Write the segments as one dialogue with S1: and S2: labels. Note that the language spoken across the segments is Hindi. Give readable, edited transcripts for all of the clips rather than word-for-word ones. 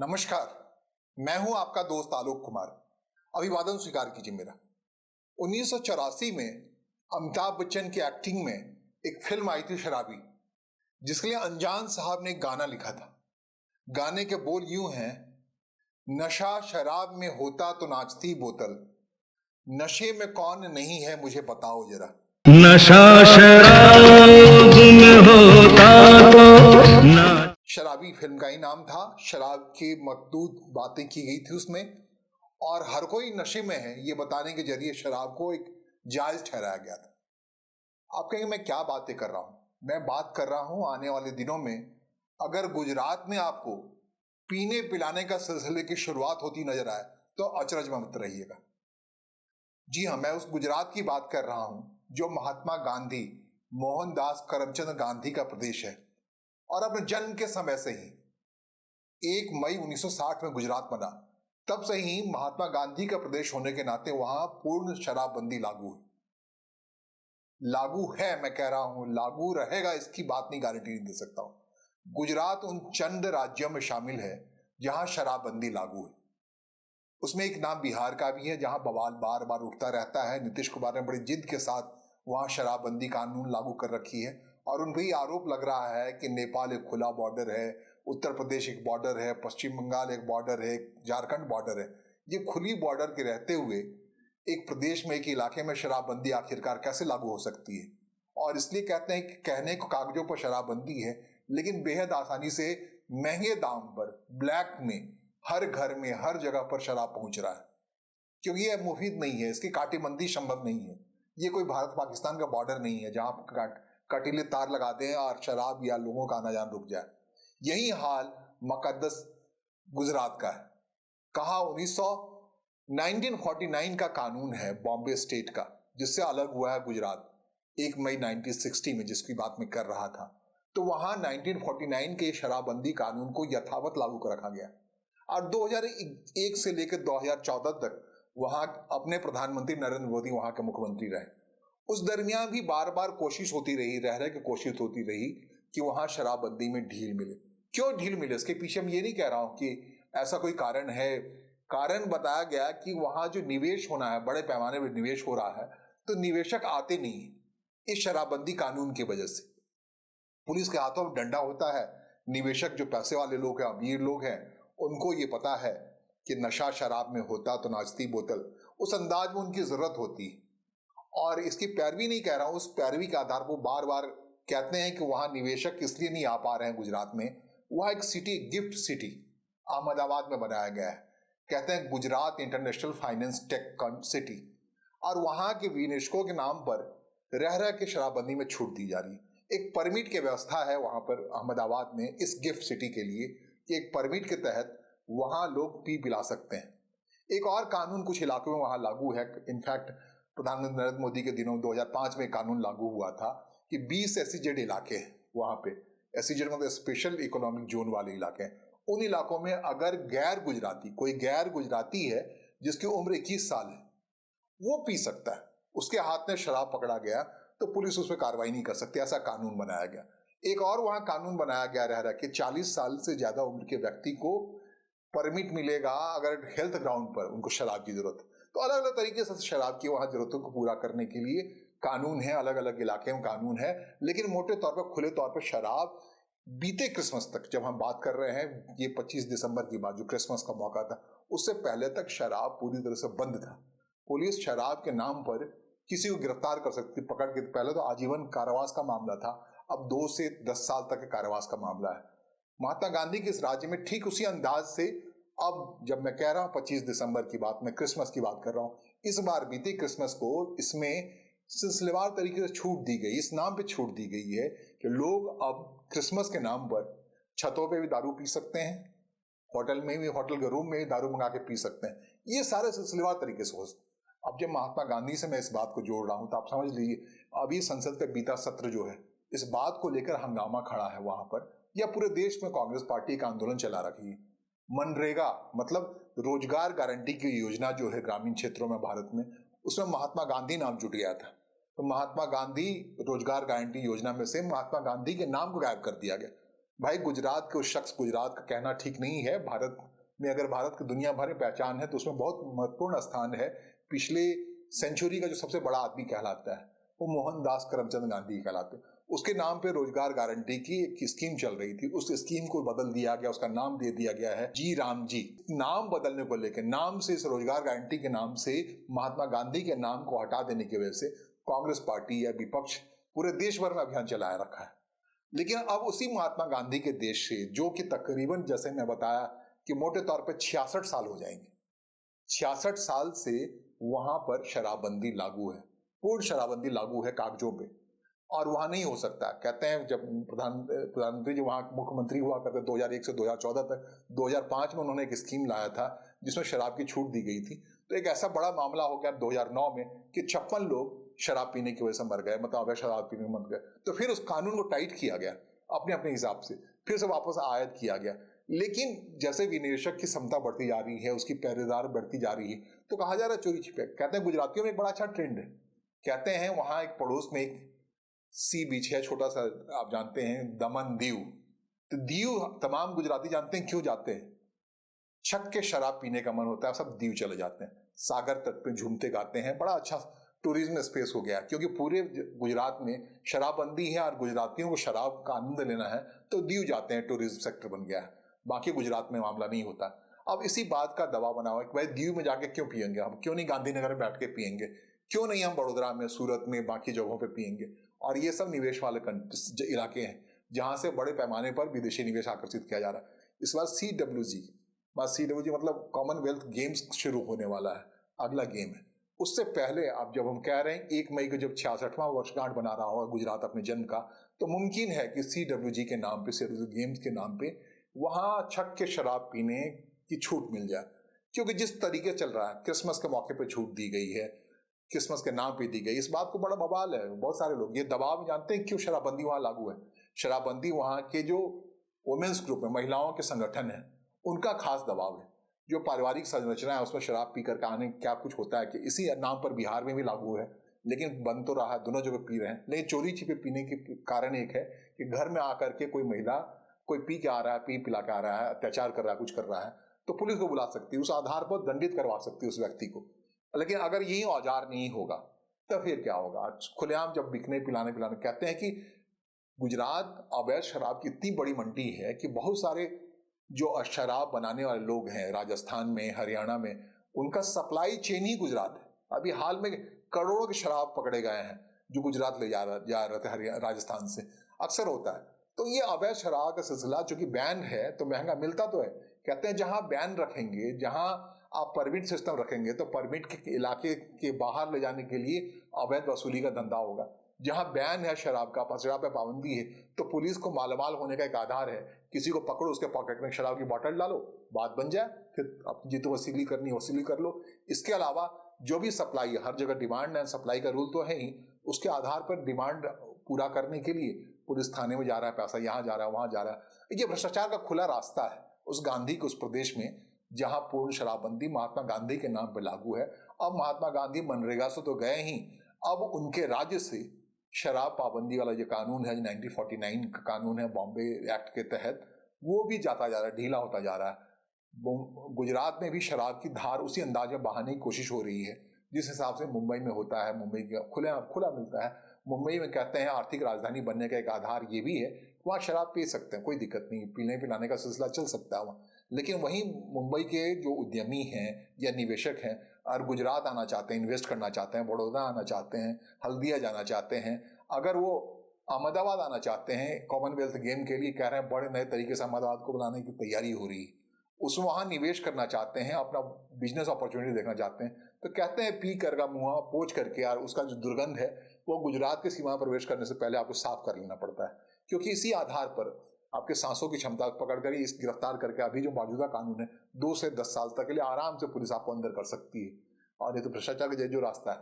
S1: नमस्कार। मैं हूं आपका दोस्त आलोक कुमार। अभिवादन स्वीकार कीजिए मेरा। 1984 में अमिताभ बच्चन की एक्टिंग में एक फिल्म आई थी शराबी, जिसके लिए अनजान साहब ने एक गाना लिखा था। गाने के बोल यूं हैं, नशा शराब में होता तो नाचती बोतल, नशे में कौन नहीं है मुझे बताओ जरा।
S2: नशा शराब में होता तो ना।
S1: शराबी फिल्म का ही नाम था। शराब की मकदूद बातें की गई थी उसमें, और हर कोई नशे में है ये बताने के जरिए शराब को एक जायज ठहराया गया था। आप कहेंगे मैं क्या बातें कर रहा हूं? मैं बात कर रहा हूं आने वाले दिनों में अगर गुजरात में आपको पीने पिलाने का सिलसिले की शुरुआत होती नजर आए तो अचरज में मत रहिएगा। जी हाँ, मैं उस गुजरात की बात कर रहा हूं जो महात्मा गांधी, मोहनदास करमचंद गांधी का प्रदेश है, और अपने जन्म के समय से ही 1 मई 1960 में गुजरात बना, तब से ही महात्मा गांधी का प्रदेश होने के नाते वहां पूर्ण शराबबंदी लागू है। मैं कह रहा हूं लागू रहेगा, इसकी बात नहीं, गारंटी नहीं दे सकता हूं। गुजरात उन चंद राज्यों में शामिल है जहां शराबबंदी लागू है। उसमें एक नाम बिहार का भी है जहां बवाल बार बार उठता रहता है। नीतीश कुमार ने बड़ी जिद के साथ वहां शराबबंदी कानून लागू कर रखी है, और उन पर आरोप लग रहा है कि नेपाल एक खुला बॉर्डर है, उत्तर प्रदेश एक बॉर्डर है, पश्चिम बंगाल एक बॉर्डर है, झारखंड बॉर्डर है। ये खुली बॉर्डर के रहते हुए एक प्रदेश में, एक इलाके में शराबबंदी आखिरकार कैसे लागू हो सकती है? और इसलिए कहते हैं कि कहने को कागजों पर शराबबंदी है, लेकिन बेहद आसानी से महंगे दाम पर ब्लैक में हर घर में हर जगह पर शराब पहुंच रहा है, क्योंकि यह मुफीद नहीं है, इसकी काटेबंदी संभव नहीं है। ये कोई भारत पाकिस्तान का बॉर्डर नहीं है जहां कटीले तार लगा दें और शराब या लोगों का आना जाना रुक जाए। यही हाल मुकद्दस गुजरात का है। कहा 1949 का कानून है बॉम्बे स्टेट का, जिससे अलग हुआ है गुजरात 1 मई 1960 में, जिसकी बात मैं कर रहा था। तो वहां 1949 के शराबबंदी कानून को यथावत लागू कर रखा गया, और 2001 से लेकर 2014 तक वहां अपने प्रधानमंत्री नरेंद्र मोदी वहां के मुख्यमंत्री रहे। उस दरमियान भी बार बार कोशिश होती रही, रह के कोशिश होती रही कि वहां शराबबंदी में ढील मिले। क्यों ढील मिले, इसके पीछे हम ये नहीं कह रहा हूं कि ऐसा कोई कारण है। कारण बताया गया कि वहां जो निवेश होना है, बड़े पैमाने पर निवेश हो रहा है, तो निवेशक आते नहीं इस शराबबंदी कानून की वजह से। पुलिस के हाथों में डंडा होता है। निवेशक जो पैसे वाले लोग हैं, अमीर लोग हैं, उनको ये पता है कि नशा शराब में होता तो नाचती बोतल, उस अंदाज में उनकी जरूरत होती है। और इसकी पैरवी नहीं कह रहा हूं, उस पैरवी के आधार पर बार बार कहते हैं कि वहां निवेशक इसलिए नहीं आ पा रहे हैं गुजरात में। वह एक सिटी, गिफ्ट सिटी अहमदाबाद में बनाया गया है। कहते हैं Gujarat international finance tech city, और वहां के यूनेस्को के नाम पर रह के शराबबंदी में छूट दी जा रही है। एक परमिट की व्यवस्था है वहां पर अहमदाबाद में इस गिफ्ट सिटी के लिए कि एक परमिट के तहत वहां लोग पी पिला सकते हैं। एक और कानून कुछ इलाकों में वहां लागू है। इनफैक्ट प्रधानमंत्री नरेंद्र मोदी के दिनों 2005 में कानून लागू हुआ था कि 20 SEZ इलाके हैं वहां पे। SEZ मतलब स्पेशल इकोनॉमिक जोन वाले इलाके हैं। उन इलाकों में अगर कोई गैर गुजराती है जिसकी उम्र 21 साल है, वो पी सकता है। उसके हाथ में शराब पकड़ा गया तो पुलिस उस पर कार्रवाई नहीं कर सकती, ऐसा कानून बनाया गया। एक और वहां कानून बनाया गया रह के 40 साल से ज्यादा उम्र के व्यक्ति को परमिट मिलेगा अगर हेल्थ ग्राउंड पर उनको शराब की जरूरत। तो अलग अलग तरीके से शराब की वहां जरूरतों को पूरा करने के लिए कानून है, अलग अलग इलाके में कानून है। लेकिन मोटे तौर पर, खुले तौर पर शराब बीते क्रिसमस तक, जब हम बात कर रहे हैं ये 25 दिसंबर की बात, जो क्रिसमस का मौका था, उससे पहले तक शराब पूरी तरह से बंद था। पुलिस शराब के नाम पर किसी को गिरफ्तार कर सकती, पकड़ के। पहले तो आजीवन कारावास का मामला था, अब 2 से 10 साल तक के कारावास का मामला है। महात्मा गांधी के इस राज्य में ठीक उसी अंदाज से, अब जब मैं कह रहा हूं 25 दिसंबर की बात, मैं क्रिसमस की बात कर रहा हूं। इस बार बीते क्रिसमस को इसमें सिलसिलेवार तरीके से छूट दी गई, इस नाम पे छूट दी गई है कि लोग अब क्रिसमस के नाम पर छतों पे भी दारू पी सकते हैं, होटल में भी, होटल के रूम में भी दारू मंगा के पी सकते हैं। ये सारे सिलसिलेवार तरीके से हो। अब जब महात्मा गांधी से मैं इस बात को जोड़ रहा हूं तो आप समझ लीजिए, अभी संसद का बीता सत्र जो है, इस बात को लेकर हंगामा खड़ा है वहां पर, या पूरे देश में कांग्रेस पार्टी का आंदोलन चला रखी है। मनरेगा मतलब रोजगार गारंटी की योजना जो है ग्रामीण क्षेत्रों में भारत में, उसमें महात्मा गांधी नाम जुट गया था। तो महात्मा गांधी रोजगार गारंटी योजना में से महात्मा गांधी के नाम को गायब कर दिया गया। भाई गुजरात के उस शख्स गुजरात का कहना ठीक नहीं है। भारत में अगर भारत की दुनिया भर में पहचान है तो उसमें बहुत महत्वपूर्ण स्थान है। पिछले सेंचुरी का जो सबसे बड़ा आदमी कहलाता है वो मोहनदास करमचंद गांधी कहलाते हैं। उसके नाम पे रोजगार गारंटी की एक स्कीम चल रही थी, उस स्कीम को बदल दिया गया, उसका नाम दे दिया गया है जी राम जी। नाम बदलने को लेकर, नाम से, इस रोजगार गारंटी के नाम से महात्मा गांधी के नाम को हटा देने की वजह से कांग्रेस पार्टी या विपक्ष पूरे देश भर में अभियान चलाया रखा है। लेकिन अब उसी महात्मा गांधी के देश से, जो कि तकरीबन जैसे मैं बताया कि मोटे तौर पर 66 साल हो जाएंगे, 66 साल से वहां पर शराबबंदी लागू है, पूर्ण शराबबंदी लागू है कागजों पे, और वहां नहीं हो सकता। कहते हैं जब प्रधानमंत्री जो वहां मुख्यमंत्री हुआ करते 2001 से 2014 तक, 2005 में उन्होंने एक स्कीम लाया था जिसमें शराब की छूट दी गई थी। तो एक ऐसा बड़ा मामला हो गया 2009 में कि 56 लोग शराब पीने की वजह से मर गए, मतलब अवैध शराब पीने में मर गए। तो फिर उस कानून को टाइट किया गया अपने अपने हिसाब से, फिर से वापस आयत किया गया। लेकिन जैसे विनिवेशक की क्षमता बढ़ती जा रही है, उसकी पहरेदार बढ़ती जा रही है, तो कहा जा रहा है चोरी छिपे। कहते हैं गुजरातियों में एक बड़ा अच्छा ट्रेंड है। कहते हैं वहां एक पड़ोस में एक सी बीच है छोटा सा, आप जानते हैं, दमन दीव। तो दीव तमाम गुजराती जानते हैं क्यों जाते हैं? छक के शराब पीने का मन होता है, सब दीव चले जाते हैं, सागर तट पे झूमते गाते हैं। बड़ा अच्छा टूरिज्म स्पेस हो गया, क्योंकि पूरे गुजरात में शराबबंदी है और गुजरातियों को शराब का आनंद लेना है तो दीव जाते हैं, टूरिज्म सेक्टर बन गया है। बाकी गुजरात में मामला नहीं होता। अब इसी बात का दबाव बना हुआ है कि भाई दीव में जाके क्यों पियेंगे हम, क्यों नहीं गांधीनगर में बैठ के पियेंगे, क्यों नहीं हम बड़ोदरा में, सूरत में, बाकी जगहों पे पियेंगे। और ये सब निवेश वाले इलाके हैं जहां से बड़े पैमाने पर विदेशी निवेश आकर्षित किया जा रहा है। इस बार CWG मतलब कॉमनवेल्थ गेम्स शुरू होने वाला है, अगला गेम है। उससे पहले अब जब हम कह रहे हैं 1 मई को जब 66वां वर्षगांठ बना रहा होगा गुजरात अपने जन्म का, तो मुमकिन है कि CWG के नाम पे, CWG गेम्स के नाम पे, वहां छक के शराब पीने की छूट मिल जाए। क्योंकि जिस तरीके चल रहा है, क्रिसमस के मौके पे छूट दी गई है, क्रिसमस के नाम पे दी गई, इस बात को बड़ा बवाल है। बहुत सारे लोग ये दबाव जानते हैं क्यों शराबबंदी वहां लागू है। शराबबंदी वहां के जो वुमेन्स ग्रुप है, महिलाओं के संगठन है, उनका खास दबाव है। जो पारिवारिक संरचना है उसमें शराब पी करके आने क्या कुछ होता है कि इसी नाम पर बिहार में भी लागू है, लेकिन बंद तो रहा है, दोनों जगह पी रहे हैं। लेकिन चोरी छिपे पीने के कारण एक है कि घर में आकर के कोई महिला कोई पी के आ रहा है, पी पिला के आ रहा है, अत्याचार कर रहा है, कुछ कर रहा है, तो पुलिस को बुला सकती है, उस आधार पर दंडित करवा सकती है उस व्यक्ति को। लेकिन अगर यही औजार नहीं होगा तो फिर क्या होगा? खुलेआम जब बिकने पिलाने कहते हैं कि गुजरात अवैध शराब की इतनी बड़ी मंडी है कि बहुत सारे जो शराब बनाने वाले लोग हैं राजस्थान में, हरियाणा में, उनका सप्लाई चेन ही गुजरात है। अभी हाल में करोड़ों के शराब पकड़े गए हैं जो गुजरात ले जा रहे थे राजस्थान से, अक्सर होता है। तो ये अवैध शराब का सिलसिला चूंकि बैन है तो महंगा मिलता तो है। कहते हैं जहां बैन रखेंगे, जहां आप परमिट सिस्टम रखेंगे, तो परमिट के इलाके के बाहर ले जाने के लिए अवैध वसूली का धंधा होगा। जहां बैन है शराब पे पाबंदी है, तो पुलिस को मालामाल होने का एक आधार है, किसी को पकड़ो, उसके पॉकेट में शराब की बोतल डालो, बात बन जाए, फिर आप जितनी वसूली करनी है वसूली कर लो। इसके अलावा जो भी सप्लाई है, हर जगह डिमांड एंड सप्लाई का रूल तो है ही, उसके आधार पर डिमांड पूरा करने के लिए पुलिस थाने में जा रहा है, पैसा यहाँ जा रहा है, वहां जा रहा है। ये भ्रष्टाचार का खुला रास्ता है उस गांधी के उस प्रदेश में जहां पूर्ण शराबबंदी महात्मा गांधी के नाम पर लागू है। अब महात्मा गांधी मनरेगा से तो गए ही, अब उनके राज्य से शराब पाबंदी वाला जो कानून है, 1949 का कानून है बॉम्बे एक्ट के तहत, वो भी जाता जा रहा है, ढीला होता जा रहा है। गुजरात में भी शराब की धार उसी अंदाज में बहाने की कोशिश हो रही है जिस हिसाब से मुंबई में होता है। मुंबई का खुला मिलता है। मुंबई में कहते हैं आर्थिक राजधानी बनने का एक आधार ये भी है, वहाँ शराब पी सकते हैं, कोई दिक्कत नहीं, पीने पिलाने का सिलसिला चल सकता है वहाँ। लेकिन वहीं मुंबई के जो उद्यमी हैं या निवेशक हैं और गुजरात आना चाहते हैं, इन्वेस्ट करना चाहते हैं, बड़ौदा आना चाहते हैं, हल्दिया जाना चाहते हैं, अगर वो अहमदाबाद आना चाहते हैं कॉमनवेल्थ गेम के लिए, कह रहे हैं बड़े नए तरीके से अहमदाबाद को बनाने की तैयारी हो रही है, उस वहाँ निवेश करना चाहते हैं, अपना बिजनेस अपॉर्चुनिटी देखना चाहते हैं, तो कहते हैं पी कर का मुँह पोंछ करके यार उसका जो दुर्गंध है वो गुजरात की सीमा पर प्रवेश करने से पहले आपको साफ कर लेना पड़ता है। क्योंकि इसी आधार पर आपके सांसों की क्षमता पकड़ कर इस गिरफ्तार करके अभी जो मौजूदा कानून है 2 से 10 साल तक के लिए आराम से पुलिस आपको अंदर कर सकती है। और ये तो भ्रष्टाचार का जो रास्ता है,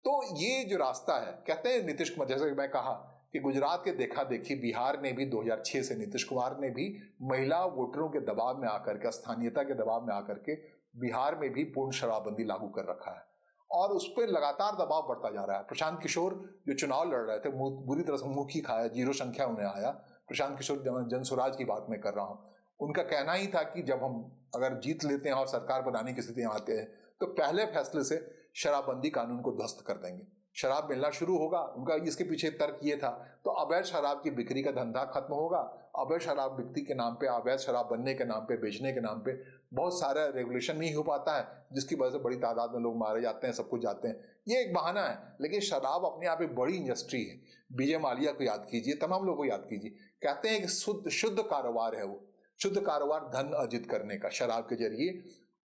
S1: तो ये जो रास्ता है, कहते हैं नीतीश कुमार, जैसे मैं कहा कि गुजरात के देखा देखी बिहार ने भी 2006 से नीतीश कुमार ने भी महिला वोटरों के दबाव में आकर के, स्थानीयता के दबाव में आकर के बिहार में भी पूर्ण शराबबंदी लागू कर रखा है और उस पर लगातार दबाव बढ़ता जा रहा है। प्रशांत किशोर जो चुनाव लड़ रहे थे बुरी तरह से मुंह की खाया, 0 संख्या उन्हें आया, प्रशांत किशोर जनसुराज की बात मैं कर रहा हूँ। उनका कहना ही था कि जब हम अगर जीत लेते हैं और सरकार बनाने की स्थिति में आते हैं तो पहले फैसले से शराबबंदी कानून को ध्वस्त कर देंगे, शराब मिलना शुरू होगा। उनका इसके पीछे तर्क ये था, तो अवैध शराब की बिक्री का धंधा खत्म होगा। अवैध शराब बिक्री के नाम पे, अवैध शराब बनने के नाम पे, बेचने के नाम पे बहुत सारा रेगुलेशन नहीं हो पाता है, जिसकी वजह से बड़ी तादाद में लोग मारे जाते हैं, सब कुछ जाते हैं। ये एक बहाना है, लेकिन शराब अपने आप एक बड़ी इंडस्ट्री है। विजय माल्या को याद कीजिए, तमाम लोगों को याद कीजिए, कहते हैं कि शुद्ध कारोबार है वो, शुद्ध कारोबार धन अर्जित करने का शराब के जरिए,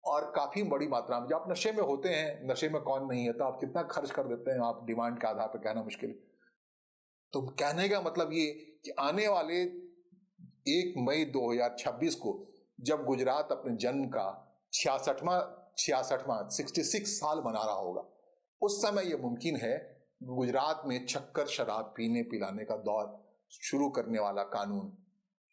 S1: और काफी बड़ी मात्रा में। जब आप नशे में होते हैं, नशे में कौन नहीं है, तो आप कितना खर्च कर देते हैं, आप डिमांड के आधार पर कहना मुश्किल है। तो कहने का मतलब ये कि आने वाले 1 मई 2026 को जब गुजरात अपने जन्म का 66 साल मना रहा होगा, उस समय यह मुमकिन है गुजरात में छक्कर शराब पीने पिलाने का दौर शुरू करने वाला कानून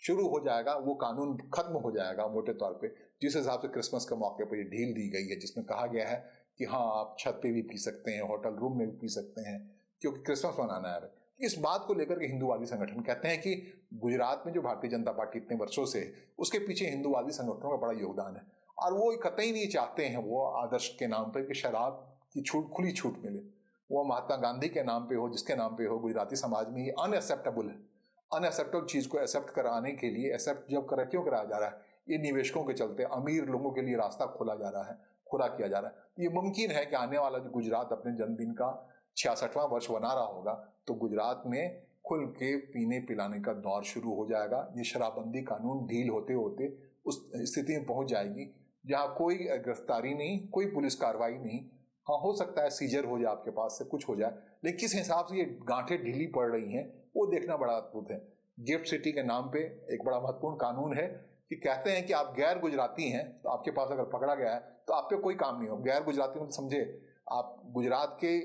S1: शुरू हो जाएगा। वो कानून खत्म हो जाएगा मोटे तौर पे, जिस हिसाब से क्रिसमस के मौके पर ये ढील दी गई है, जिसमें कहा गया है कि हाँ आप छत पे भी पी सकते हैं, होटल रूम में भी पी सकते हैं, क्योंकि क्रिसमस मनाना है। इस बात को लेकर के हिंदूवादी संगठन कहते हैं कि गुजरात में जो भारतीय जनता पार्टी इतने वर्षों से, उसके पीछे हिंदूवादी संगठनों का बड़ा योगदान है, और वो कतई नहीं चाहते हैं वो आदर्श के नाम पर कि शराब की खुली छूट मिले। वो महात्मा गांधी के नाम पे हो, जिसके नाम पे हो, गुजराती समाज में ये अनएक्सेप्टेबल है। अनएक्सेप्टेबल चीज को एक्सेप्ट कराने के लिए, एक्सेप्ट जब क्यों कराया जा रहा है, ये निवेशकों के चलते अमीर लोगों के लिए रास्ता खोला जा रहा है, खुला किया जा रहा है। ये मुमकिन है कि आने वाला जो गुजरात अपने जन्मदिन का 66वां वर्ष बना रहा होगा, तो गुजरात में खुल के पीने पिलाने का दौर शुरू हो जाएगा। ये शराबबंदी कानून ढील होते होते उस स्थिति में पहुंच जाएगी जहां कोई गिरफ्तारी नहीं, कोई पुलिस कार्रवाई नहीं। हाँ, हो सकता है सीजर हो जाए, आपके पास से कुछ हो जाए, लेकिन किस हिसाब से ये गांठें ढीली पड़ रही हैं वो देखना बड़ा अद्भुत है। गिफ्ट सिटी के नाम पे एक बड़ा महत्वपूर्ण कानून है कि कहते हैं कि आप गैर गुजराती हैं, तो आपके पास अगर पकड़ा गया है तो आप पे कोई काम नहीं हो। गैर गुजराती मतलब समझे, आप गुजरात के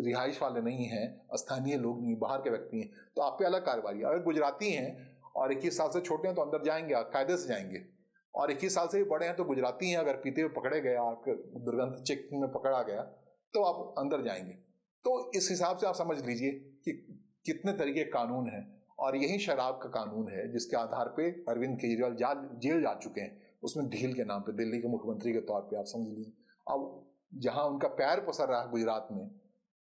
S1: रिहाइश वाले नहीं हैं, स्थानीय लोग नहीं, बाहर के व्यक्ति हैं, तो आप पे अलग कार्रवाई। अगर गुजराती हैं और 21 साल से छोटे हैं तो अंदर जाएंगे, कायदे से जाएंगे, और 21 साल से भी बड़े हैं तो गुजराती हैं, अगर पीते हुए पकड़े गए, आपके दुर्गंध चेकिंग में पकड़ा गया तो आप अंदर जाएंगे। तो इस हिसाब से आप समझ लीजिए कि कितने तरीके कानून हैं, और यही शराब का कानून है जिसके आधार पे अरविंद केजरीवाल जेल जा चुके हैं, उसमें ढील के नाम पे, दिल्ली के मुख्यमंत्री के तौर पे। आप समझ लीजिए, अब जहां उनका पैर पसर रहा है गुजरात में,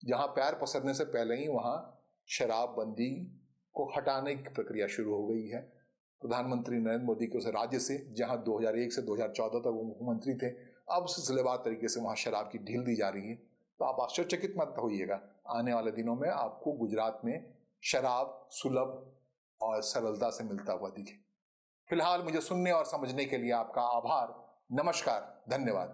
S1: जहां पैर पसरने से पहले ही वहां शराबबंदी को हटाने की प्रक्रिया शुरू हो गई है। प्रधानमंत्री नरेंद्र मोदी के उस राज्य से जहां 2001 से 2014 तक वो मुख्यमंत्री थे, अब सिलसिलेवार तरीके से वहां शराब की ढील दी जा रही है। तो आप आश्चर्यचकित मत होइएगा, आने वाले दिनों में आपको गुजरात में शराब सुलभ और सरलता से मिलता हुआ दिखे। फिलहाल मुझे सुनने और समझने के लिए आपका आभार, नमस्कार, धन्यवाद।